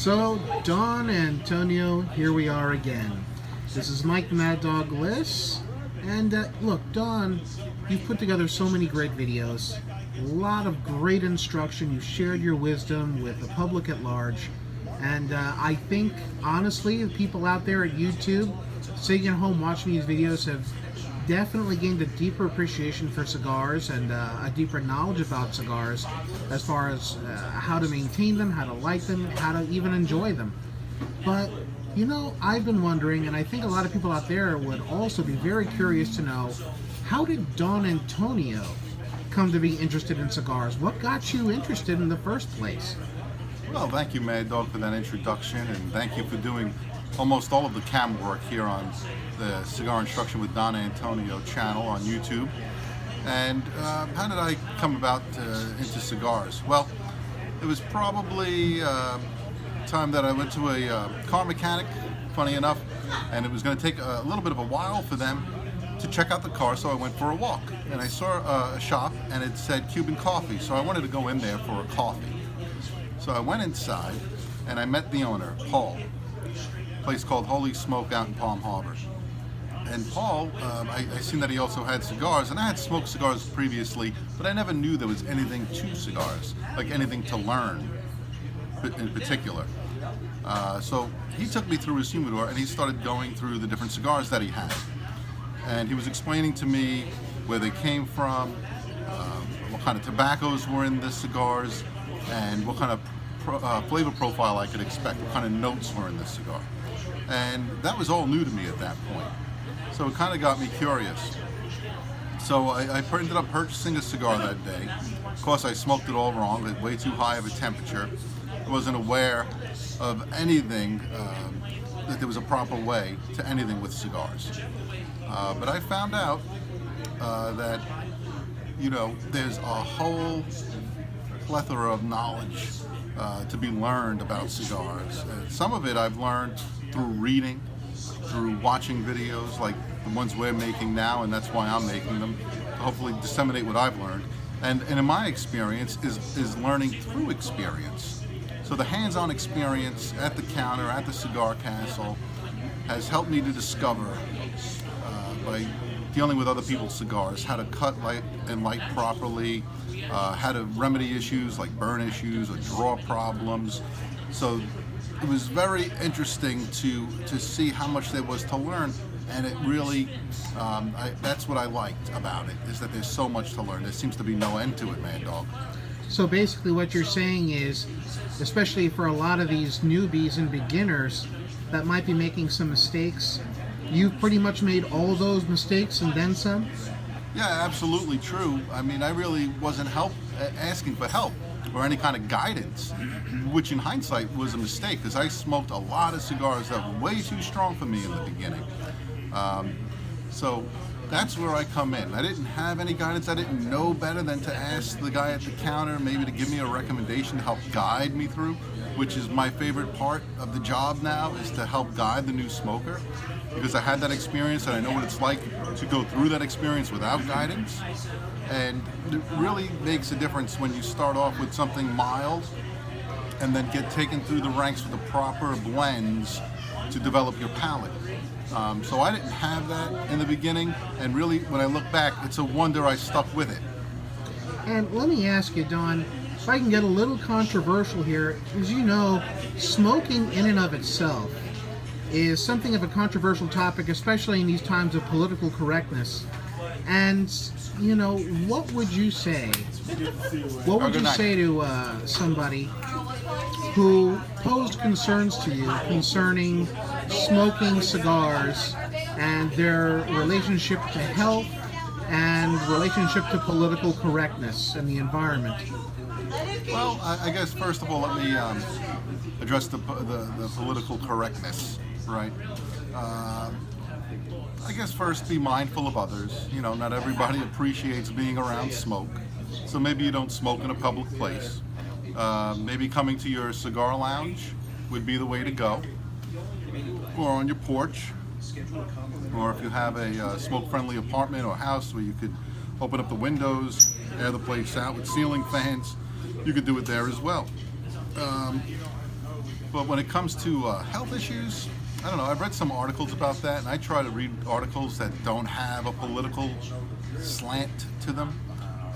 So, Don Antonio, here we are again. This is Mike the Mad Dog Liss. And look, Don, you've put together so many great videos. A lot of great instruction. You've shared your wisdom with the public at large. And I think, honestly, the people out there at YouTube, sitting at home watching these videos, have definitely gained a deeper appreciation for cigars and a deeper knowledge about cigars as far as how to maintain them, how to like them, how to even enjoy them. But, you know, I've been wondering, and I think a lot of people out there would also be very curious to know, how did Don Antonio come to be interested in cigars? What got you interested in the first place? Well, thank you, Mad Dog, for that introduction, and thank you for doing almost all of the cam work here on the Cigar Instruction with Don Antonio channel on YouTube. And how did I come about into cigars? Well, it was probably time that I went to a car mechanic, funny enough, and it was going to take a little bit of a while for them to check out the car, so I went for a walk. And I saw a shop, and it said Cuban coffee, so I wanted to go in there for a coffee. So I went inside, and I met the owner, Paul, a place called Holy Smoke out in Palm Harbor. And Paul, I seen that he also had cigars, and I had smoked cigars previously, but I never knew there was anything to cigars, like anything to learn in particular. So he took me through his humidor, and he started going through the different cigars that he had. And he was explaining to me where they came from, what kind of tobaccos were in the cigars, and what kind of flavor profile I could expect, what kind of notes were in this cigar. And that was all new to me at that point. So it kind of got me curious. So I ended up purchasing a cigar that day. Of course, I smoked it all wrong, at way too high of a temperature. I wasn't aware of anything, that there was a proper way to anything with cigars. But I found out that, you know, there's a whole plethora of knowledge to be learned about cigars. Some of it I've learned through reading, through watching videos like the ones we're making now, and that's why I'm making them, to hopefully disseminate what I've learned. And in my experience is learning through experience. So the hands-on experience at the counter, at the Cigar Castle, has helped me to discover, by dealing with other people's cigars, how to cut and light properly, how to remedy issues like burn issues or draw problems. So it was very interesting to see how much there was to learn, and it really, that's what I liked about it, is that there's so much to learn. There seems to be no end to it, Mad Dog. So basically what you're saying is, especially for a lot of these newbies and beginners that might be making some mistakes, you've pretty much made all those mistakes and then some? Yeah, absolutely true. I mean, I really wasn't asking for help or any kind of guidance, which in hindsight was a mistake, because I smoked a lot of cigars that were way too strong for me in the beginning. So that's where I come in. I didn't have any guidance. I didn't know better than to ask the guy at the counter maybe to give me a recommendation to help guide me through, which is my favorite part of the job now, is to help guide the new smoker, because I had that experience and I know what it's like to go through that experience without guidance. And it really makes a difference when you start off with something mild and then get taken through the ranks with the proper blends to develop your palate. So I didn't have that in the beginning, and really when I look back, it's a wonder I stuck with it. And let me ask you, Don, if I can get a little controversial here, as you know, smoking in and of itself is something of a controversial topic, especially in these times of political correctness. And, you know, what would you say? What would you say to somebody who posed concerns to you concerning smoking cigars and their relationship to health and relationship to political correctness and the environment? Well, I guess first of all, let me address the political correctness, right? I guess first, be mindful of others. You know, not everybody appreciates being around smoke, so maybe you don't smoke in a public place. Maybe coming to your cigar lounge would be the way to go, or on your porch, or if you have a smoke-friendly apartment or house where you could open up the windows, air the place out with ceiling fans, you could do it there as well. But when it comes to health issues, I don't know. I've read some articles about that, and I try to read articles that don't have a political slant to them.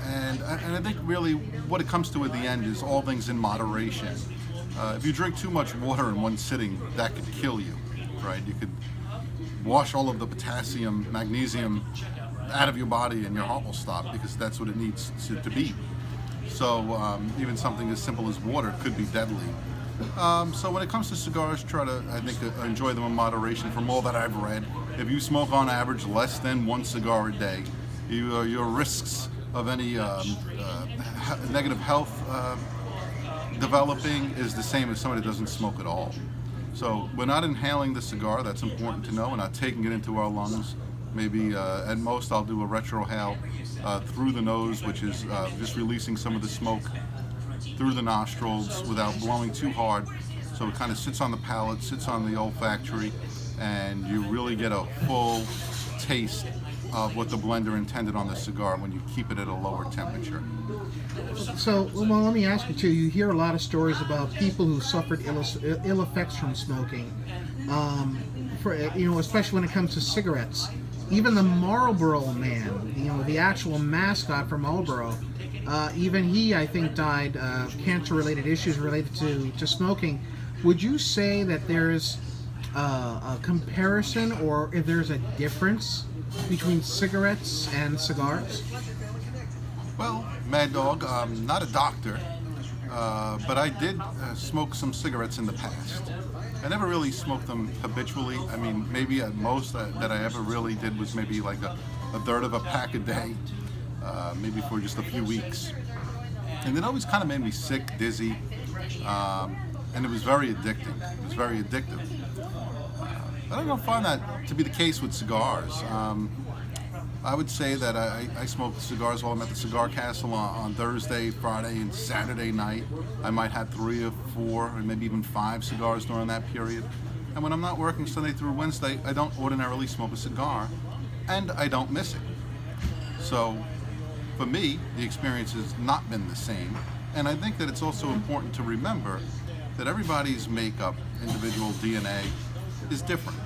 And I think really what it comes to at the end is all things in moderation. If you drink too much water in one sitting, that could kill you, right? You could wash all of the potassium, magnesium out of your body, and your heart will stop because that's what it needs to be. So even something as simple as water could be deadly. So when it comes to cigars, try to, I think, enjoy them in moderation. From all that I've read, if you smoke on average less than one cigar a day, your risks of any negative health developing is the same as somebody that doesn't smoke at all. So we're not inhaling the cigar, that's important to know. We're not taking it into our lungs. Maybe at most I'll do a retrohale through the nose, which is just releasing some of the smoke through the nostrils without blowing too hard. So it kind of sits on the palate, sits on the olfactory, and you really get a full taste of what the blender intended on the cigar when you keep it at a lower temperature. So, well, let me ask you too. You hear a lot of stories about people who suffered ill effects from smoking. Especially when it comes to cigarettes. Even the Marlboro Man, the actual mascot for Marlboro, even he, I think, died of cancer-related issues related to smoking. Would you say that there's a comparison, or if there's a difference between cigarettes and cigars? Well, Mad Dog, I'm not a doctor, but I did smoke some cigarettes in the past. I never really smoked them habitually. I mean, maybe at most that I ever really did was maybe like a third of a pack a day, maybe for just a few weeks. And it always kind of made me sick, dizzy, and it was very addicting. It was very addictive. I don't find that to be the case with cigars. I would say that I smoked cigars while I'm at the Cigar Castle on Thursday, Friday, and Saturday night. I might have 3 or 4 or maybe even 5 cigars during that period. And when I'm not working Sunday through Wednesday, I don't ordinarily smoke a cigar, and I don't miss it. So for me, the experience has not been the same. And I think that it's also important to remember that everybody's makeup, individual DNA, is different.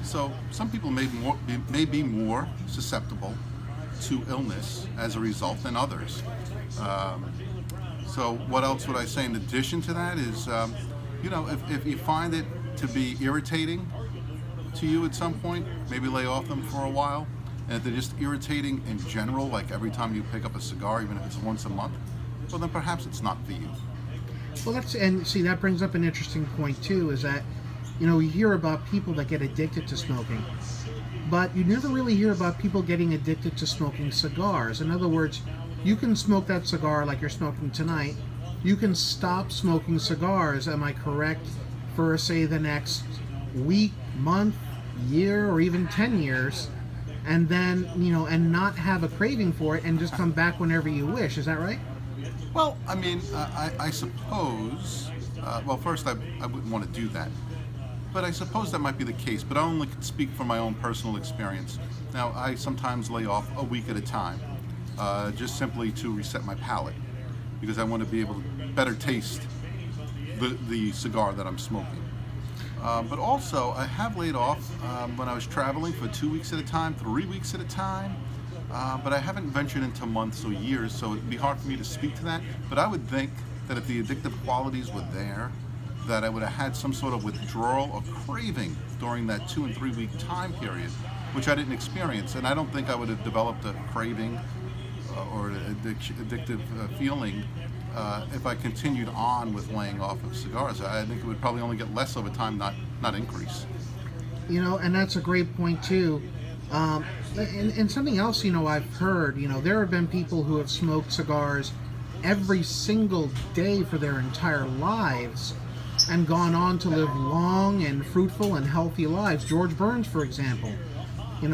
So some people may be more susceptible to illness as a result than others. So what else would I say in addition to that is, if you find it to be irritating to you at some point, maybe lay off them for a while. And if they're just irritating in general, like every time you pick up a cigar, even if it's once a month, well then perhaps it's not for you. Well, that brings up an interesting point too, is that we hear about people that get addicted to smoking, but you never really hear about people getting addicted to smoking cigars. In other words, you can smoke that cigar like you're smoking tonight. You can stop smoking cigars, am I correct, for, say, the next week, month, year, or even 10 years, and then, and not have a craving for it and just come back whenever you wish. Is that right? Well, I mean, I suppose, first I wouldn't want to do that. But I suppose that might be the case, but I only can speak from my own personal experience. Now, I sometimes lay off a week at a time, just simply to reset my palate, because I want to be able to better taste the cigar that I'm smoking. But also, I have laid off when I was traveling for 2 weeks at a time, 3 weeks at a time, but I haven't ventured into months or years, so it'd be hard for me to speak to that. But I would think that if the addictive qualities were there, that I would have had some sort of withdrawal or craving during that 2 and 3 week time period, which I didn't experience. And I don't think I would have developed a craving or an addictive feeling if I continued on with laying off of cigars. I think it would probably only get less over time, not increase. And that's a great point too. And something else, I've heard, there have been people who have smoked cigars every single day for their entire lives and gone on to live long and fruitful and healthy lives. George Burns, for example,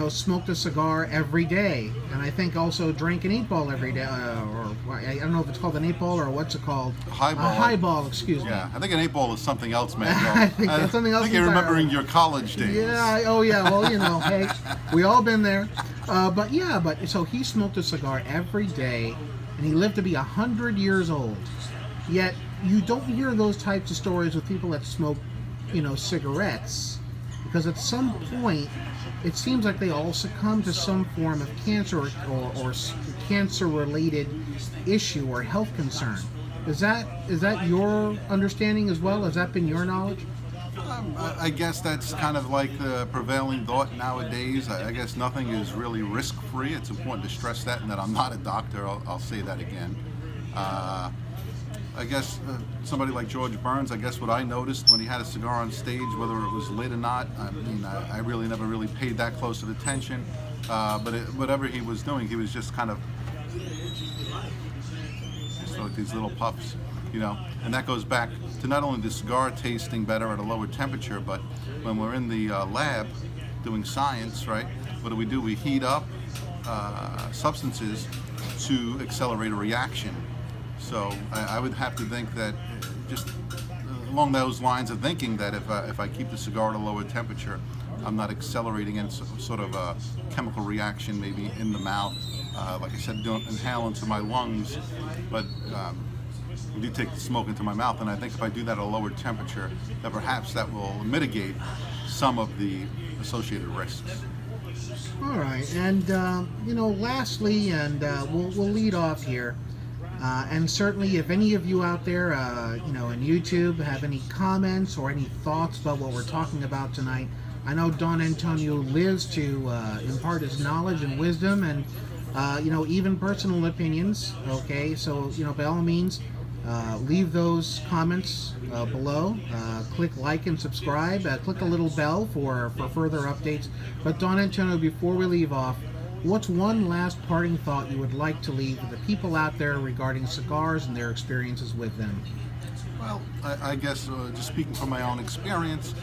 smoked a cigar every day, and I think also drank an 8-ball every day, or I don't know if it's called an 8-ball or what's it called? A highball. A highball, excuse me. Yeah, I think an 8-ball is something else, man. I think that's something else. I think you're remembering your college days. Yeah, oh yeah, well, hey, we all been there. But so he smoked a cigar every day, and he lived to be 100 years old. Yet, you don't hear those types of stories with people that smoke, cigarettes, because at some point it seems like they all succumb to some form of cancer or cancer-related issue or health concern. Is that your understanding as well? Has that been your knowledge? I guess that's kind of like the prevailing thought nowadays. I guess nothing is really risk-free. It's important to stress that, and that I'm not a doctor. I'll say that again. I guess somebody like George Burns, I guess what I noticed when he had a cigar on stage, whether it was lit or not, I really never really paid that close of attention. But whatever he was doing, he was just kind of like these little puffs, and that goes back to not only the cigar tasting better at a lower temperature, but when we're in the lab doing science, right, what do? We heat up substances to accelerate a reaction. So I would have to think that just along those lines of thinking that if I keep the cigar at a lower temperature, I'm not accelerating any sort of a chemical reaction maybe in the mouth. Like I said, don't inhale into my lungs, but I do take the smoke into my mouth, and I think if I do that at a lower temperature, that perhaps that will mitigate some of the associated risks. All right, and lastly, and we'll lead off here. And certainly, if any of you out there, in YouTube, have any comments or any thoughts about what we're talking about tonight, I know Don Antonio lives to impart his knowledge and wisdom, and even personal opinions. Okay, so by all means, leave those comments below. Click like and subscribe. Click a little bell for further updates. But Don Antonio, before we leave off, what's one last parting thought you would like to leave with the people out there regarding cigars and their experiences with them? Well, I guess just speaking from my own experience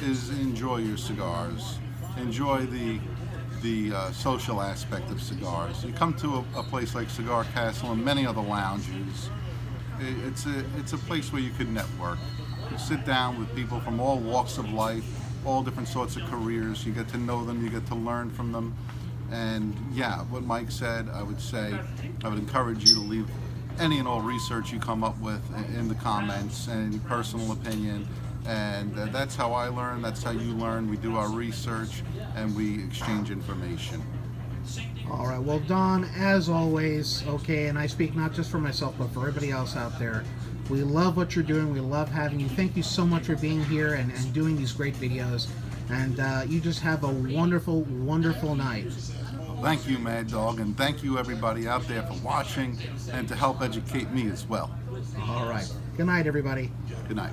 is enjoy your cigars. Enjoy the social aspect of cigars. You come to a place like Cigar Castle and many other lounges. It's a place where you could network. You sit down with people from all walks of life, all different sorts of careers. You get to know them. You get to learn from them. And yeah, what Mike said, I would encourage you to leave any and all research you come up with in the comments and any personal opinion. And that's how I learn, that's how you learn. We do our research and we exchange information. All right, well, Don, as always, okay, and I speak not just for myself, but for everybody else out there, we love what you're doing. We love having you. Thank you so much for being here and doing these great videos. And you just have a wonderful, wonderful night. Thank you, Mad Dog, and thank you everybody out there for watching and to help educate me as well. All right. Good night, everybody. Good night.